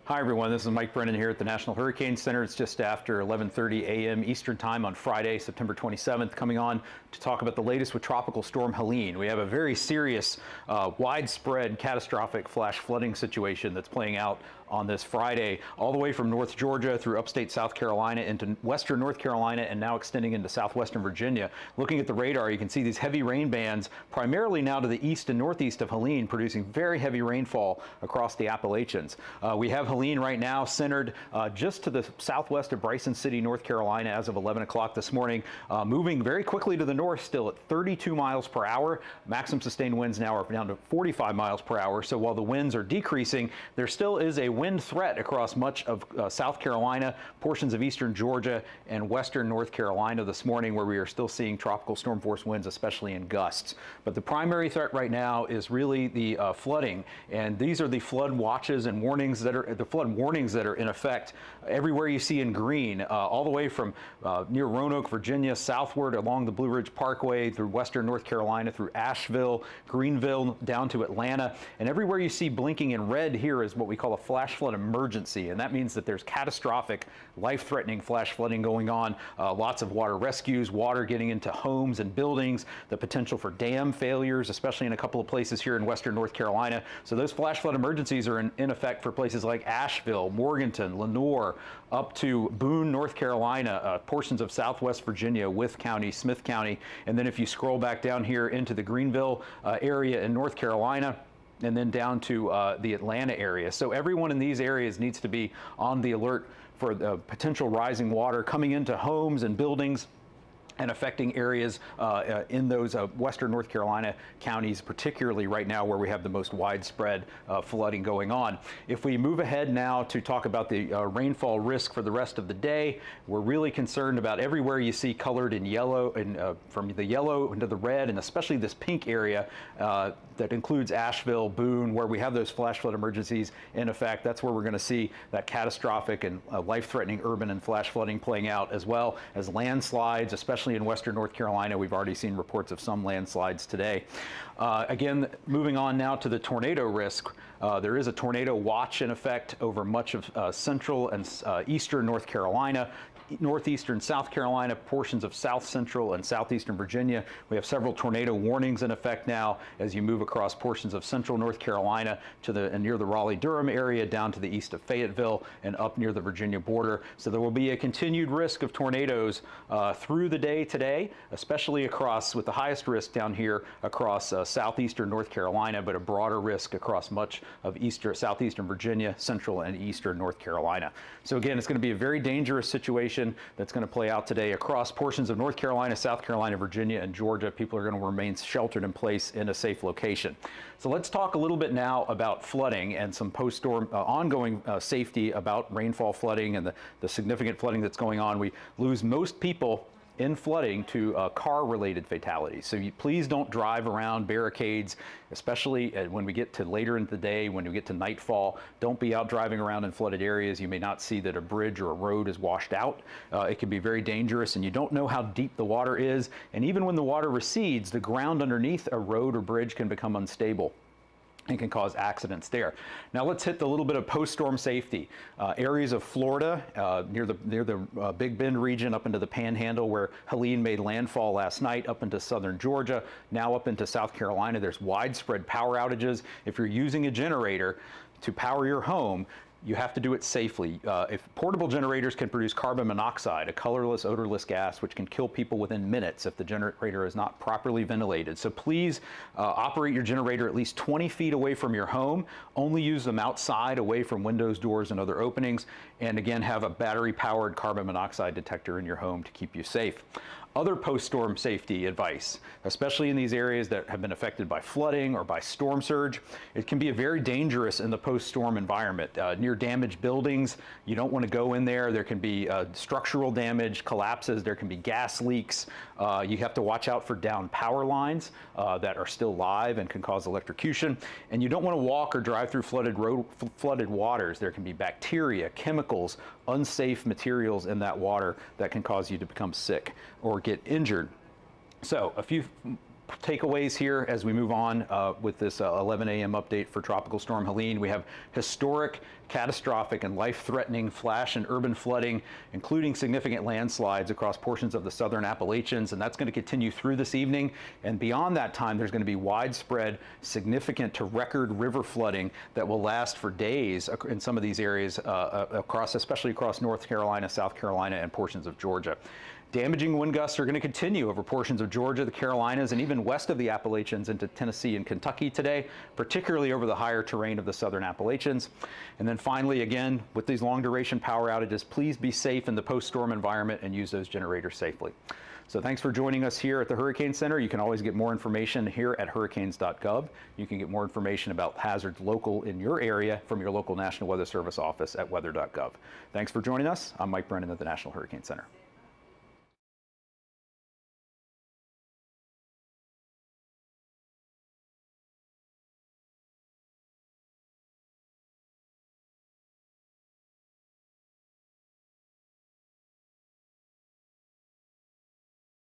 Hi everyone, this is Mike Brennan here at the National Hurricane Center. It's just after 11:30 a.m. Eastern Time on Friday, September 27th, coming on to talk about the latest with Tropical Storm Helene. We have a very serious, widespread, catastrophic flash flooding situation that's playing out on this Friday, all the way from North Georgia through upstate South Carolina into western North Carolina and now extending into southwestern Virginia. Looking at the radar, you can see these heavy rain bands primarily now to the east and northeast of Helene, producing very heavy rainfall across the Appalachians. We have Helene right now centered just to the southwest of Bryson City, North Carolina as of 11 o'clock this morning, moving very quickly to the north still at 32 miles per hour. Maximum sustained winds now are down to 45 miles per hour. So while the winds are decreasing, there still is a wind threat across much of South Carolina, portions of eastern Georgia, and western North Carolina this morning, where we are still seeing tropical storm force winds, especially in gusts. But the primary threat right now is really the flooding, and these are the flood watches and warnings that are in effect everywhere you see in green, all the way from near Roanoke, Virginia, southward along the Blue Ridge Parkway through western North Carolina, through Asheville, Greenville, down to Atlanta, and everywhere you see blinking in red here is what we call a flash flood emergency, and that means that there's catastrophic, life-threatening flash flooding going on. Lots of water rescues, water getting into homes and buildings, the potential for dam failures, especially in a couple of places here in western North Carolina. So those flash flood emergencies are in effect for places like Asheville, Morganton, Lenoir, up to Boone, North Carolina, portions of southwest Virginia, Wythe County, Smith County, and then if you scroll back down here into the Greenville area in North Carolina, and then down to the Atlanta area. So everyone in these areas needs to be on the alert for the potential rising water coming into homes and buildings and affecting areas in those western North Carolina counties, particularly right now where we have the most widespread flooding going on. If we move ahead now to talk about the rainfall risk for the rest of the day, we're really concerned about everywhere you see colored in yellow, and from the yellow into the red, and especially this pink area that includes Asheville, Boone, where we have those flash flood emergencies in effect. That's where we're going to see that catastrophic and life-threatening urban and flash flooding playing out, as well as landslides, especially in western North Carolina. We've already seen reports of some landslides today. Again, moving on now to the tornado risk. There is a tornado watch in effect over much of central and eastern North Carolina, northeastern South Carolina, portions of south central and southeastern Virginia. We have several tornado warnings in effect now as you move across portions of central North Carolina to near the Raleigh-Durham area, down to the east of Fayetteville and up near the Virginia border. So there will be a continued risk of tornadoes through the day today, especially across, with the highest risk down here across southeastern North Carolina, but a broader risk across much of southeastern Virginia, central and eastern North Carolina. So again, it's going to be a very dangerous situation that's going to play out today across portions of North Carolina, South Carolina, Virginia, and Georgia. People are going to remain sheltered in place in a safe location. So let's talk a little bit now about flooding and some post-storm ongoing safety about rainfall flooding and the significant flooding that's going on. We lose most people in flooding to car-related fatalities. So please don't drive around barricades, especially when we get to later in the day, when we get to nightfall. Don't be out driving around in flooded areas. You may not see that a bridge or a road is washed out. It can be very dangerous, and you don't know how deep the water is. And even when the water recedes, the ground underneath a road or bridge can become unstable and can cause accidents there. Now let's hit the little bit of post-storm safety. Areas of Florida, near the Big Bend region, up into the Panhandle where Helene made landfall last night, up into southern Georgia, now up into South Carolina. There's widespread power outages. If you're using a generator to power your home, you have to do it safely. If portable generators can produce carbon monoxide, a colorless, odorless gas, which can kill people within minutes if the generator is not properly ventilated. So please operate your generator at least 20 feet away from your home. Only use them outside, away from windows, doors, and other openings. And again, have a battery-powered carbon monoxide detector in your home to keep you safe. Other post-storm safety advice, especially in these areas that have been affected by flooding or by storm surge, it can be very dangerous in the post-storm environment. Near damaged buildings, you don't want to go in there. There can be structural damage, collapses, there can be gas leaks. You have to watch out for downed power lines that are still live and can cause electrocution. And you don't want to walk or drive through flooded waters. There can be bacteria, chemicals, unsafe materials in that water that can cause you to become sick or get injured. So a few takeaways here as we move on with this 11 a.m. update for Tropical Storm Helene. We have historic, catastrophic, and life-threatening flash and urban flooding, including significant landslides across portions of the southern Appalachians, and that's going to continue through this evening. And beyond that time, there's going to be widespread, significant to record river flooding that will last for days in some of these areas especially across North Carolina, South Carolina, and portions of Georgia. Damaging wind gusts are going to continue over portions of Georgia, the Carolinas, and even west of the Appalachians into Tennessee and Kentucky today, particularly over the higher terrain of the southern Appalachians. And then finally, again, with these long-duration power outages, please be safe in the post-storm environment and use those generators safely. So thanks for joining us here at the Hurricane Center. You can always get more information here at Hurricanes.gov. You can get more information about hazards local in your area from your local National Weather Service office at weather.gov. Thanks for joining us. I'm Mike Brennan at the National Hurricane Center.